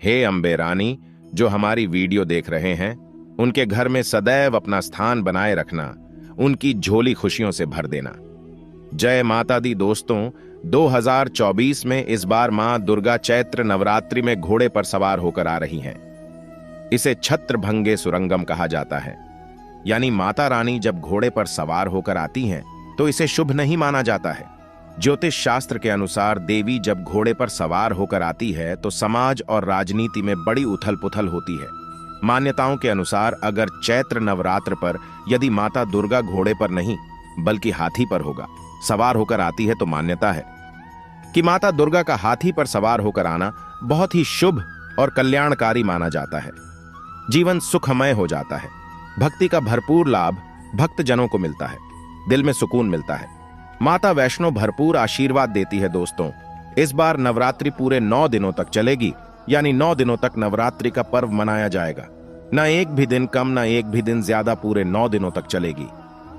हे अम्बे रानी, जो हमारी वीडियो देख रहे हैं उनके घर में सदैव अपना स्थान बनाए रखना, उनकी झोली खुशियों से भर देना। जय माता दी। दोस्तों, 2024 में इस बार मां दुर्गा चैत्र नवरात्रि में घोड़े पर सवार होकर आ रही हैं। इसे छत्रभंगे सुरंगम कहा जाता है, यानी माता रानी जब घोड़े पर सवार होकर आती हैं तो इसे शुभ नहीं माना जाता है। ज्योतिष शास्त्र के अनुसार देवी जब घोड़े पर सवार होकर आती है तो समाज और राजनीति में बड़ी उथल पुथल होती है। मान्यताओं के अनुसार अगर चैत्र नवरात्र पर यदि माता दुर्गा घोड़े पर नहीं बल्कि हाथी पर होगा सवार होकर आती है तो मान्यता है कि माता दुर्गा का हाथी पर सवार होकर आना बहुत ही शुभ और कल्याणकारी माना जाता है। जीवन सुखमय हो जाता है, भक्ति का भरपूर लाभ भक्तजनों को मिलता है, दिल में सुकून मिलता है। माता वैष्णो भरपूर आशीर्वाद देती है। दोस्तों, इस बार नवरात्रि पूरे 9 दिनों तक चलेगी, यानी 9 दिनों तक नवरात्रि का पर्व मनाया जाएगा। न एक भी दिन कम न एक भी दिन ज्यादा, पूरे 9 दिनों तक चलेगी।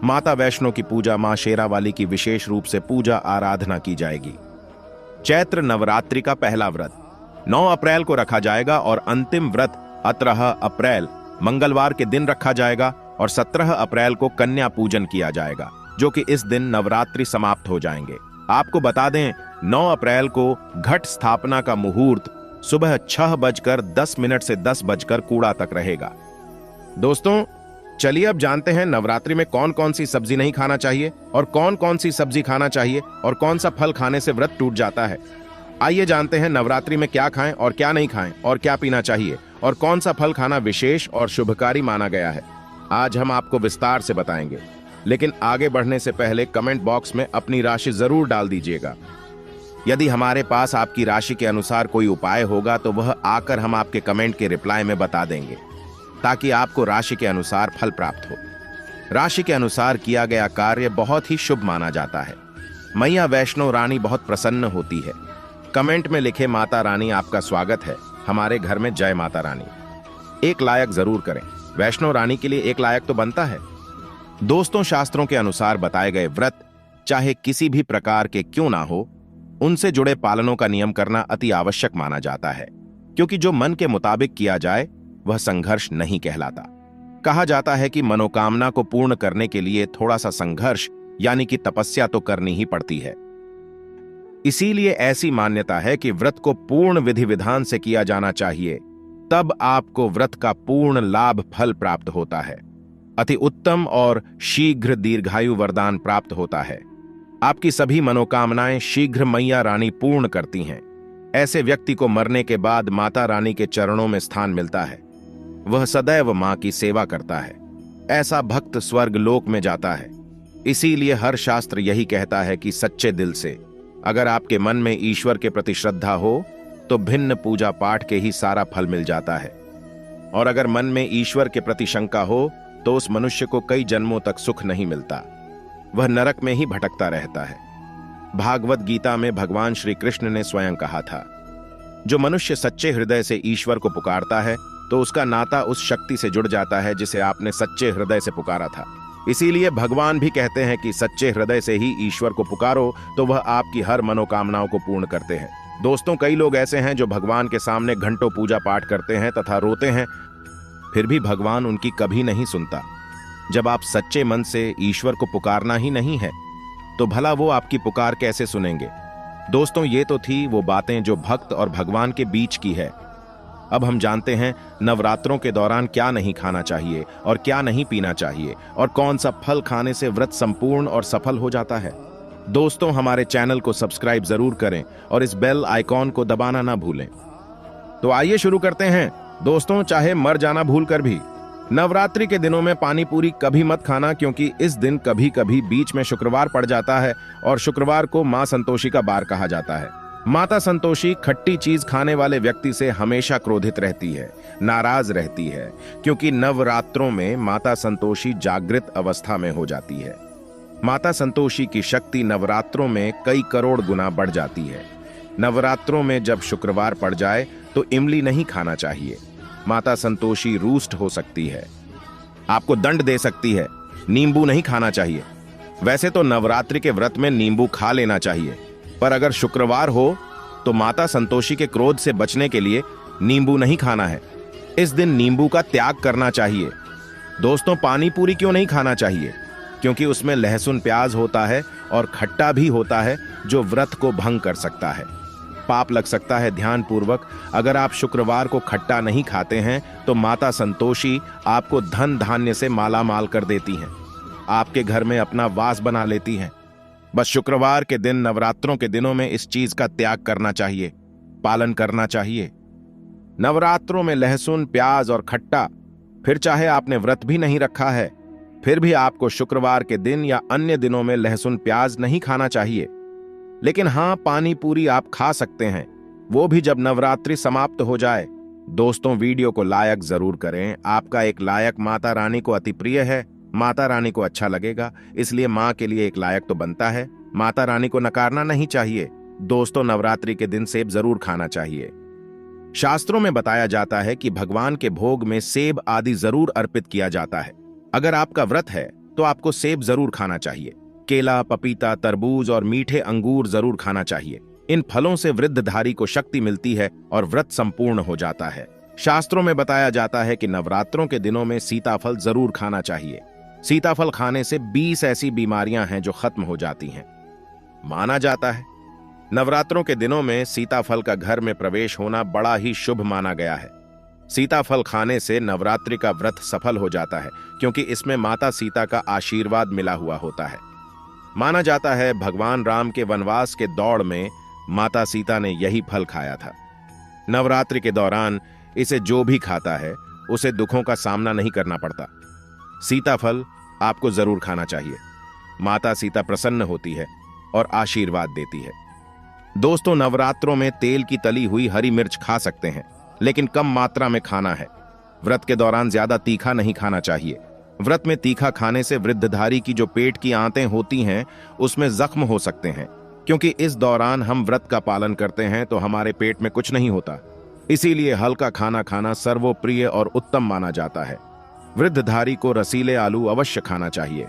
माता वैष्णो की पूजा, मां शेरावाली की विशेष रूप से पूजा आराधना की जाएगी। चैत्र नवरात्रि का पहला व्रत 9 अप्रैल को रखा जाएगा और अंतिम व्रत 18 अप्रैल मंगलवार के दिन रखा जाएगा और 17 अप्रैल को कन्या पूजन किया जाएगा, जो कि इस दिन नवरात्रि समाप्त हो जाएंगे। आपको बता दें, 9 अप्रैल को घट स्थापना का मुहूर्त सुबह 6:10 से 10 कूड़ा तक रहेगा। दोस्तों, चलिए अब जानते हैं नवरात्रि में कौन कौन सी सब्जी नहीं खाना चाहिए और कौन कौन सी सब्जी खाना चाहिए और कौन सा फल खाने से व्रत टूट जाता है। आइए जानते हैं नवरात्रि में क्या खाएं और क्या नहीं खाएं और क्या पीना चाहिए और कौन सा फल खाना विशेष और शुभकारी माना गया है। आज हम आपको विस्तार से बताएंगे, लेकिन आगे बढ़ने से पहले कमेंट बॉक्स में अपनी राशि जरूर डाल दीजिएगा। यदि हमारे पास आपकी राशि के अनुसार कोई उपाय होगा तो वह आकर हम आपके कमेंट के रिप्लाई में बता देंगे, ताकि आपको राशि के अनुसार फल प्राप्त हो। राशि के अनुसार किया गया कार्य बहुत ही शुभ माना जाता है। मैया वैष्णो रानी बहुत प्रसन्न होती है। कमेंट में लिखे, माता रानी आपका स्वागत है हमारे घर में, जय माता रानी। एक लायक जरूर करें, वैष्णो रानी के लिए एक लायक तो बनता है। दोस्तों, शास्त्रों के अनुसार बताए गए व्रत चाहे किसी भी प्रकार के क्यों ना हो, उनसे जुड़े पालनों का नियम करना अति आवश्यक माना जाता है, क्योंकि जो मन के मुताबिक किया जाए वह संघर्ष नहीं कहलाता। कहा जाता है कि मनोकामना को पूर्ण करने के लिए थोड़ा सा संघर्ष यानी कि तपस्या तो करनी ही पड़ती है। इसीलिए ऐसी मान्यता है कि व्रत को पूर्ण विधि विधान से किया जाना चाहिए, तब आपको व्रत का पूर्ण लाभ फल प्राप्त होता है। अति उत्तम और शीघ्र दीर्घायु वरदान प्राप्त होता है। आपकी सभी मनोकामनाएं शीघ्र मैया रानी पूर्ण करती हैं। ऐसे व्यक्ति को मरने के बाद माता रानी के चरणों में स्थान मिलता है। वह सदैव मां की सेवा करता है। ऐसा भक्त स्वर्ग लोक में जाता है। इसीलिए हर शास्त्र यही कहता है कि सच्चे दिल से अगर आपके मन में ईश्वर के प्रति श्रद्धा हो तो भिन्न पूजा पाठ के ही सारा फल मिल जाता है, और अगर मन में ईश्वर के प्रति शंका हो तो उस मनुष्य को कई जन्मों तक सुख नहीं मिलता, वह नरक में ही भटकता रहता है। भागवत गीता में भगवान श्री कृष्ण ने स्वयं कहा था, जो मनुष्य सच्चे हृदय से ईश्वर को पुकारता है तो उसका नाता उस शक्ति से जुड़ जाता है जिसे आपने सच्चे हृदय से पुकारा था। इसीलिए भगवान भी कहते हैं कि सच्चे हृदय से ही ईश्वर को पुकारो तो वह आपकी हर मनोकामनाओं को पूर्ण करते हैं। दोस्तों, कई लोग ऐसे हैं जो भगवान के सामने घंटों पूजा पाठ करते हैं तथा रोते हैं, फिर भी भगवान उनकी कभी नहीं सुनता। जब आप सच्चे मन से ईश्वर को पुकारना ही नहीं है तो भला वो आपकी पुकार कैसे सुनेंगे। दोस्तों, ये तो थी वो बातें जो भक्त और भगवान के बीच की है। अब हम जानते हैं नवरात्रों के दौरान क्या नहीं खाना चाहिए और क्या नहीं पीना चाहिए और कौन सा फल खाने से व्रत संपूर्ण और सफल हो जाता है। दोस्तों, हमारे चैनल को सब्सक्राइब जरूर करें और इस बेल आइकॉन को दबाना ना भूलें। तो आइए शुरू करते हैं। दोस्तों, चाहे मर जाना भूल कर भी नवरात्रि के दिनों में पानी पूरी कभी मत खाना, क्योंकि इस दिन कभी कभी बीच में शुक्रवार पड़ जाता है और शुक्रवार को मां संतोषी का बार कहा जाता है। माता संतोषी खट्टी चीज खाने वाले व्यक्ति से हमेशा क्रोधित रहती है, नाराज रहती है, क्योंकि नवरात्रों में माता संतोषी जागृत अवस्था में हो जाती है। माता संतोषी की शक्ति नवरात्रों में कई करोड़ गुना बढ़ जाती है। नवरात्रों में जब शुक्रवार पड़ जाए तो इमली नहीं खाना चाहिए। माता संतोषी रुष्ट हो सकती है, आपको दंड दे सकती है। नींबू नहीं खाना चाहिए। वैसे तो नवरात्रि के व्रत में नींबू खा लेना चाहिए, पर अगर शुक्रवार हो तो माता संतोषी के क्रोध से बचने के लिए नींबू नहीं खाना है। इस दिन नींबू का त्याग करना चाहिए। दोस्तों, पानी पूरी क्यों नहीं खाना चाहिए? क्योंकि उसमें लहसुन प्याज होता है और खट्टा भी होता है, जो व्रत को भंग कर सकता है, पाप लग सकता है। ध्यानपूर्वक, अगर आप शुक्रवार को खट्टा नहीं खाते हैं तो माता संतोषी आपको धन धान्य से माला माल कर देती हैं, आपके घर में अपना वास बना लेती हैं। बस शुक्रवार के दिन, नवरात्रों के दिनों में इस चीज का त्याग करना चाहिए, पालन करना चाहिए। नवरात्रों में लहसुन प्याज और खट्टा, फिर चाहे आपने व्रत भी नहीं रखा है, फिर भी आपको शुक्रवार के दिन या अन्य दिनों में लहसुन प्याज नहीं खाना चाहिए। लेकिन हां, पानी पूरी आप खा सकते हैं, वो भी जब नवरात्रि समाप्त हो जाए। दोस्तों, वीडियो को लायक जरूर करें। आपका एक लायक माता रानी को अति प्रिय है, माता रानी को अच्छा लगेगा, इसलिए मां के लिए एक लायक तो बनता है। माता रानी को नकारना नहीं चाहिए। दोस्तों, नवरात्रि के दिन सेब जरूर खाना चाहिए। शास्त्रों में बताया जाता है कि भगवान के भोग में सेब आदि जरूर अर्पित किया जाता है। अगर आपका व्रत है तो आपको सेब जरूर खाना चाहिए। केला, पपीता, तरबूज और मीठे अंगूर जरूर खाना चाहिए। इन फलों से वृद्धधारी को शक्ति मिलती है और व्रत संपूर्ण हो जाता है। शास्त्रों में बताया जाता है कि नवरात्रों के दिनों में सीताफल जरूर खाना चाहिए। सीताफल खाने से 20 ऐसी बीमारियां हैं जो खत्म हो जाती हैं। माना जाता है नवरात्रों के दिनों में सीताफल का घर में प्रवेश होना बड़ा ही शुभ माना गया है। सीताफल खाने से नवरात्रि का व्रत सफल हो जाता है, क्योंकि इसमें माता सीता का आशीर्वाद मिला हुआ होता है। माना जाता है भगवान राम के वनवास के दौड़ में माता सीता ने यही फल खाया था। नवरात्रि के दौरान इसे जो भी खाता है उसे दुखों का सामना नहीं करना पड़ता। सीताफल आपको जरूर खाना चाहिए। माता सीता प्रसन्न होती है और आशीर्वाद देती है। दोस्तों, नवरात्रों में तेल की तली हुई हरी मिर्च खा सकते हैं, लेकिन कम मात्रा में खाना है। व्रत के दौरान ज्यादा तीखा नहीं खाना चाहिए। व्रत में तीखा खाने से वृद्धधारी की जो पेट की आंतें होती हैं उसमें जख्म हो सकते हैं। क्योंकि इस दौरान हम व्रत का पालन करते हैं तो हमारे पेट में कुछ नहीं होता, इसीलिए हल्का खाना खाना सर्वोप्रिय और उत्तम माना जाता है। वृद्धधारी को रसीले आलू अवश्य खाना चाहिए।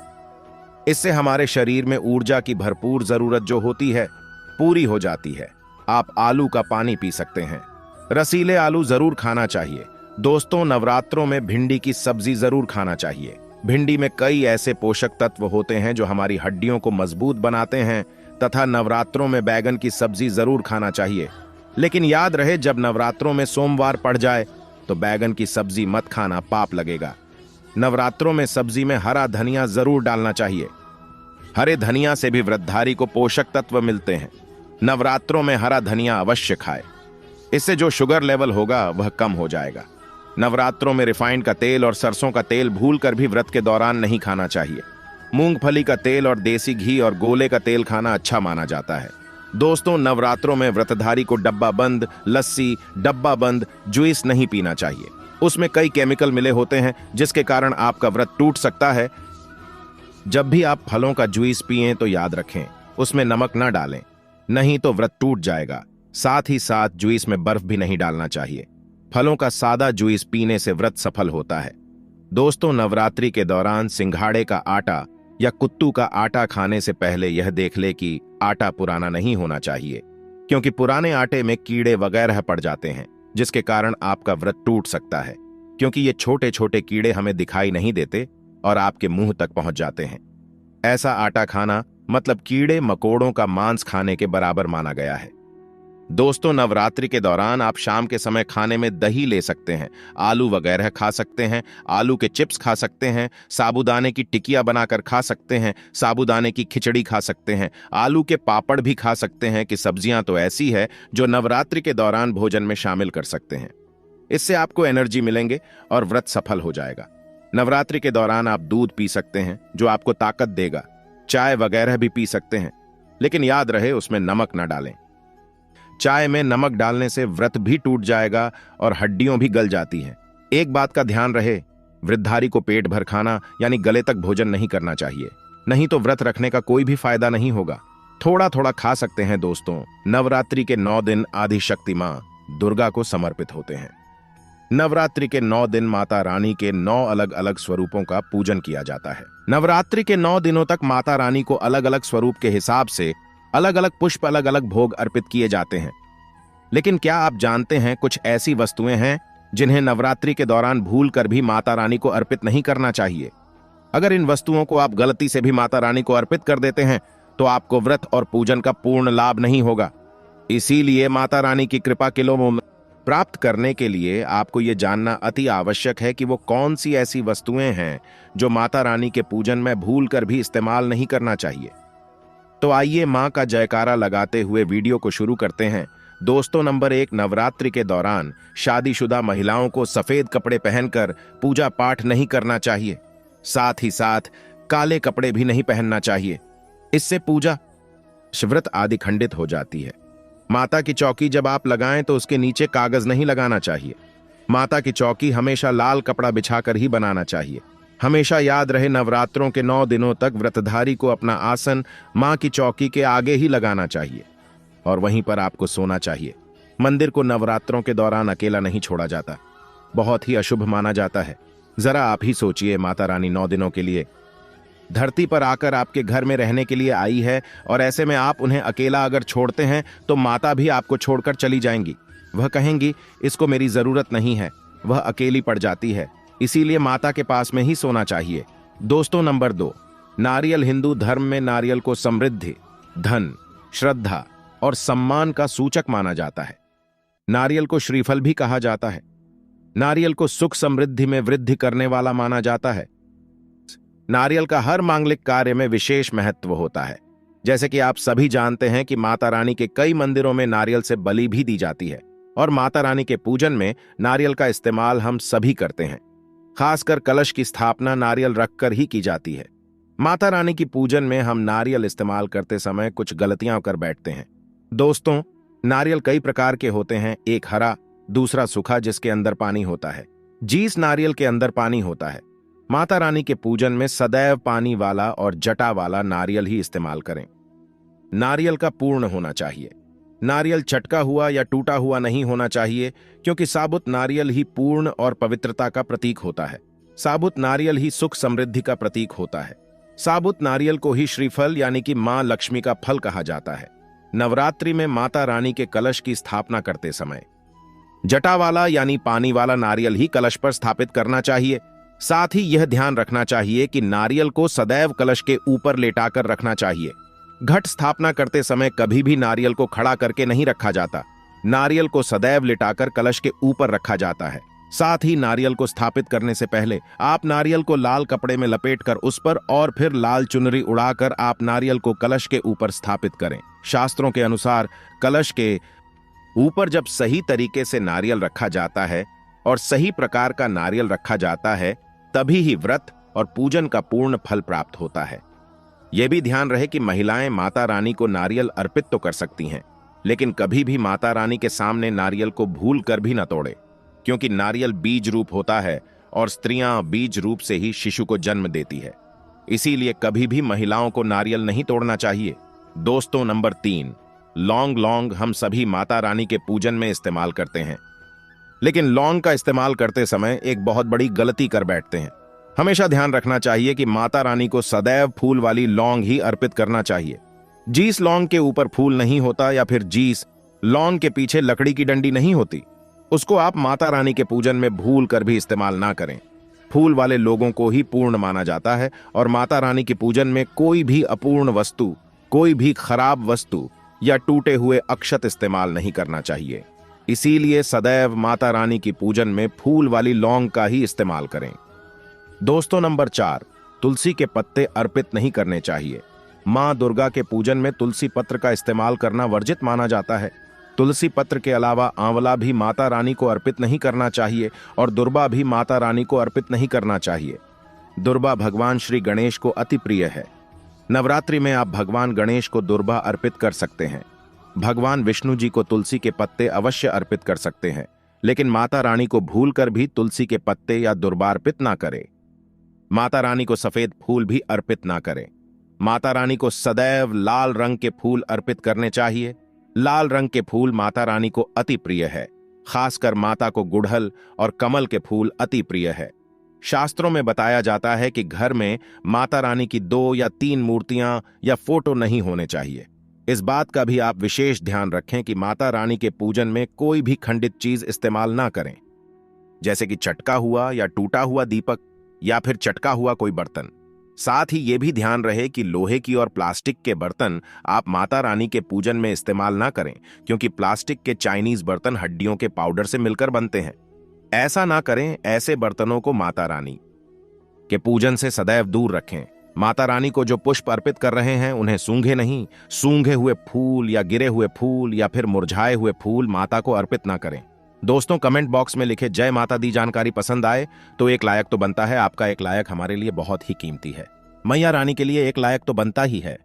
इससे हमारे शरीर में ऊर्जा की भरपूर जरूरत जो होती है पूरी हो जाती है। आप आलू का पानी पी सकते हैं। रसीले आलू जरूर खाना चाहिए। दोस्तों, नवरात्रों में भिंडी की सब्जी जरूर खाना चाहिए। भिंडी में कई ऐसे पोषक तत्व होते हैं जो हमारी हड्डियों को मजबूत बनाते हैं, तथा नवरात्रों में बैगन की सब्जी जरूर खाना चाहिए। लेकिन याद रहे, जब नवरात्रों में सोमवार पड़ जाए तो बैगन की सब्जी मत खाना, पाप लगेगा। नवरात्रों में सब्जी में हरा धनिया जरूर डालना चाहिए। हरे धनिया से भी वृद्धधारी को पोषक तत्व मिलते हैं। नवरात्रों में हरा धनिया अवश्य खाए, इससे जो शुगर लेवल होगा वह कम हो जाएगा। नवरात्रों में रिफाइंड का तेल और सरसों का तेल भूलकर भी व्रत के दौरान नहीं खाना चाहिए। मूंगफली का तेल और देसी घी और गोले का तेल खाना अच्छा माना जाता है। दोस्तों, नवरात्रों में व्रतधारी को डब्बा बंद लस्सी, डब्बा बंद जूस नहीं पीना चाहिए। उसमें कई केमिकल मिले होते हैं जिसके कारण आपका व्रत टूट सकता है। जब भी आप फलों का जूस पिएं तो याद रखें उसमें नमक न डालें, नहीं तो व्रत टूट जाएगा। साथ ही साथ जूस में बर्फ भी नहीं डालना चाहिए। फलों का सादा जूस पीने से व्रत सफल होता है। दोस्तों, नवरात्रि के दौरान सिंघाड़े का आटा या कुत्तू का आटा खाने से पहले यह देख ले कि आटा पुराना नहीं होना चाहिए, क्योंकि पुराने आटे में कीड़े वगैरह पड़ जाते हैं जिसके कारण आपका व्रत टूट सकता है। क्योंकि ये छोटे छोटे कीड़े हमें दिखाई नहीं देते और आपके मुंह तक पहुंच जाते हैं। ऐसा आटा खाना मतलब कीड़े मकोड़ों का मांस खाने के बराबर माना गया है। दोस्तों, नवरात्रि के दौरान आप शाम के समय खाने में दही ले सकते हैं, आलू वगैरह खा सकते हैं, आलू के चिप्स खा सकते हैं, साबूदाने की टिकिया बनाकर खा सकते हैं, साबूदाने की खिचड़ी खा सकते हैं, आलू के पापड़ भी खा सकते हैं। कि सब्जियां तो ऐसी है जो नवरात्रि के दौरान भोजन में शामिल कर सकते हैं। इससे आपको एनर्जी मिलेंगे और व्रत सफल हो जाएगा। नवरात्रि के दौरान आप दूध पी सकते हैं जो आपको ताकत देगा। चाय वगैरह भी पी सकते हैं, लेकिन याद रहे उसमें नमक न डालें। चाय में नमक डालने से व्रत भी टूट जाएगा और हड्डियां भी गल जाती हैं। एक बात का ध्यान रहे, वृद्धधारी को पेट भर खाना यानी गले तक भोजन नहीं करना चाहिए, नहीं तो व्रत रखने का कोई भी फायदा नहीं होगा। थोड़ा थोड़ा खा सकते हैं। दोस्तों, नवरात्रि के 9 दिन आदिशक्ति मां दुर्गा को समर्पित होते हैं। नवरात्रि के 9 दिन माता रानी के 9 अलग अलग स्वरूपों का पूजन किया जाता है। नवरात्रि के 9 दिनों तक माता रानी को अलग अलग स्वरूप के हिसाब से अलग अलग पुष्प, अलग अलग भोग अर्पित किए जाते हैं। लेकिन क्या आप जानते हैं कुछ ऐसी वस्तुएं हैं जिन्हें नवरात्रि के दौरान भूल कर भी माता रानी को अर्पित नहीं करना चाहिए। अगर इन वस्तुओं को आप गलती से भी माता रानी को अर्पित कर देते हैं तो आपको व्रत और पूजन का पूर्ण लाभ नहीं होगा। इसीलिए माता रानी की कृपा के लोभ प्राप्त करने के लिए आपको यह जानना अति आवश्यक है कि वो कौन सी ऐसी वस्तुएं हैं जो माता रानी के पूजन में भूल कर भी इस्तेमाल नहीं करना चाहिए। तो आइए मां का जयकारा लगाते हुए वीडियो को शुरू करते हैं। दोस्तों, नंबर 1, नवरात्रि के दौरान शादीशुदा महिलाओं को सफेद कपड़े पहनकर पूजा पाठ नहीं करना चाहिए। साथ ही साथ काले कपड़े भी नहीं पहनना चाहिए। इससे पूजा व्रत आदि खंडित हो जाती है। माता की चौकी जब आप लगाएं तो उसके नीचे कागज नहीं लगाना चाहिए। माता की चौकी हमेशा लाल कपड़ा बिछाकर ही बनाना चाहिए। हमेशा याद रहे, नवरात्रों के 9 दिनों तक व्रतधारी को अपना आसन मां की चौकी के आगे ही लगाना चाहिए और वहीं पर आपको सोना चाहिए। मंदिर को नवरात्रों के दौरान अकेला नहीं छोड़ा जाता, बहुत ही अशुभ माना जाता है। जरा आप ही सोचिए, माता रानी 9 दिनों के लिए धरती पर आकर आपके घर में रहने के लिए आई है और ऐसे में आप उन्हें अकेला अगर छोड़ते हैं तो माता भी आपको छोड़कर चली जाएंगी। वह कहेंगी इसको मेरी जरूरत नहीं है, वह अकेली पड़ जाती है। इसीलिए माता के पास में ही सोना चाहिए। दोस्तों, नंबर 2, नारियल हिंदू धर्म में नारियल को समृद्धि, धन, श्रद्धा और सम्मान का सूचक माना जाता है। नारियल को श्रीफल भी कहा जाता है। नारियल को सुख समृद्धि में वृद्धि करने वाला माना जाता है। नारियल का हर मांगलिक कार्य में विशेष महत्व होता है। जैसे कि आप सभी जानते हैं कि माता रानी के कई मंदिरों में नारियल से बलि भी दी जाती है और माता रानी के पूजन में नारियल का इस्तेमाल हम सभी करते हैं। खासकर कलश की स्थापना नारियल रखकर ही की जाती है। माता रानी की पूजन में हम नारियल इस्तेमाल करते समय कुछ गलतियां कर बैठते हैं। दोस्तों, नारियल कई प्रकार के होते हैं। एक हरा, दूसरा सूखा जिसके अंदर पानी होता है। जीस नारियल के अंदर पानी होता है। माता रानी के पूजन में सदैव पानी वाला और जटा वाला नारियल ही इस्तेमाल करें। नारियल का पूर्ण होना चाहिए। नारियल चटका हुआ या टूटा हुआ नहीं होना चाहिए, क्योंकि साबुत नारियल ही पूर्ण और पवित्रता का प्रतीक होता है। साबुत नारियल ही सुख समृद्धि का प्रतीक होता है। साबुत नारियल को ही श्रीफल यानी कि मां लक्ष्मी का फल कहा जाता है। नवरात्रि में माता रानी के कलश की स्थापना करते समय जटा वाला यानी पानी वाला नारियल ही कलश पर स्थापित करना चाहिए। साथ ही यह ध्यान रखना चाहिए कि नारियल को सदैव कलश के ऊपर लेटाकर रखना चाहिए। घट स्थापना करते समय कभी भी नारियल को खड़ा करके नहीं रखा जाता। नारियल को सदैव लिटाकर कलश के ऊपर रखा जाता है। साथ ही नारियल को स्थापित करने से पहले आप नारियल को लाल कपड़े में लपेटकर उस पर और फिर लाल चुनरी उड़ाकर आप नारियल को कलश के ऊपर स्थापित करें। शास्त्रों के अनुसार कलश के ऊपर जब सही तरीके से नारियल रखा जाता है और सही प्रकार का नारियल रखा जाता है, तभी ही व्रत और पूजन का पूर्ण फल प्राप्त होता है। यह भी ध्यान रहे कि महिलाएं माता रानी को नारियल अर्पित तो कर सकती हैं, लेकिन कभी भी माता रानी के सामने नारियल को भूल कर भी न तोड़े, क्योंकि नारियल बीज रूप होता है और स्त्रियां बीज रूप से ही शिशु को जन्म देती है। इसीलिए कभी भी महिलाओं को नारियल नहीं तोड़ना चाहिए। दोस्तों, नंबर 3, लौंग हम सभी माता रानी के पूजन में इस्तेमाल करते हैं, लेकिन लौंग का इस्तेमाल करते समय एक बहुत बड़ी गलती कर बैठते हैं। हमेशा ध्यान रखना चाहिए कि माता रानी को सदैव फूल वाली लौंग ही अर्पित करना चाहिए। जीस लौंग के ऊपर फूल नहीं होता या फिर जीस लौंग के पीछे लकड़ी की डंडी नहीं होती, उसको आप माता रानी के पूजन में भूल कर भी इस्तेमाल ना करें। फूल वाले लोगों को ही पूर्ण माना जाता है और माता रानी के पूजन में कोई भी अपूर्ण वस्तु, कोई भी खराब वस्तु या टूटे हुए अक्षत इस्तेमाल नहीं करना चाहिए। इसीलिए सदैव माता रानी की पूजन में फूल वाली लौंग का ही इस्तेमाल करें। दोस्तों, नंबर 4, तुलसी के पत्ते अर्पित नहीं करने चाहिए। मां दुर्गा के पूजन में तुलसी पत्र का इस्तेमाल करना वर्जित माना जाता है। तुलसी पत्र के अलावा आंवला भी माता रानी को अर्पित नहीं करना चाहिए और दुर्बा भी माता रानी को अर्पित नहीं करना चाहिए। दुर्बा भगवान श्री गणेश को अति प्रिय है। नवरात्रि में आप भगवान गणेश को दुर्बा अर्पित कर सकते हैं। भगवान विष्णु जी को तुलसी के पत्ते अवश्य अर्पित कर सकते हैं, लेकिन माता रानी को भूलकर भी तुलसी के पत्ते या दुर्बा अर्पित ना करें। माता रानी को सफेद फूल भी अर्पित ना करें। माता रानी को सदैव लाल रंग के फूल अर्पित करने चाहिए। लाल रंग के फूल माता रानी को अति प्रिय है। खासकर माता को गुड़हल और कमल के फूल अति प्रिय है। शास्त्रों में बताया जाता है कि घर में माता रानी की 2 या 3 मूर्तियां या फोटो नहीं होने चाहिए। इस बात का भी आप विशेष ध्यान रखें कि माता रानी के पूजन में कोई भी खंडित चीज इस्तेमाल ना करें, जैसे कि चटका हुआ या टूटा हुआ दीपक या फिर चटका हुआ कोई बर्तन। साथ ही यह भी ध्यान रहे कि लोहे की और प्लास्टिक के बर्तन आप माता रानी के पूजन में इस्तेमाल ना करें, क्योंकि प्लास्टिक के चाइनीज बर्तन हड्डियों के पाउडर से मिलकर बनते हैं। ऐसा ना करें, ऐसे बर्तनों को माता रानी के पूजन से सदैव दूर रखें। माता रानी को जो पुष्प अर्पित कर रहे हैं उन्हें सूंघे नहीं, सूंघे हुए फूल या गिरे हुए फूल या फिर मुरझाए हुए फूल माता को अर्पित ना करें। दोस्तों, कमेंट बॉक्स में लिखे जय माता दी जानकारी पसंद आए तो एक लायक तो बनता है। आपका एक लायक हमारे लिए बहुत ही कीमती है। मैया रानी के लिए एक लायक तो बनता ही है।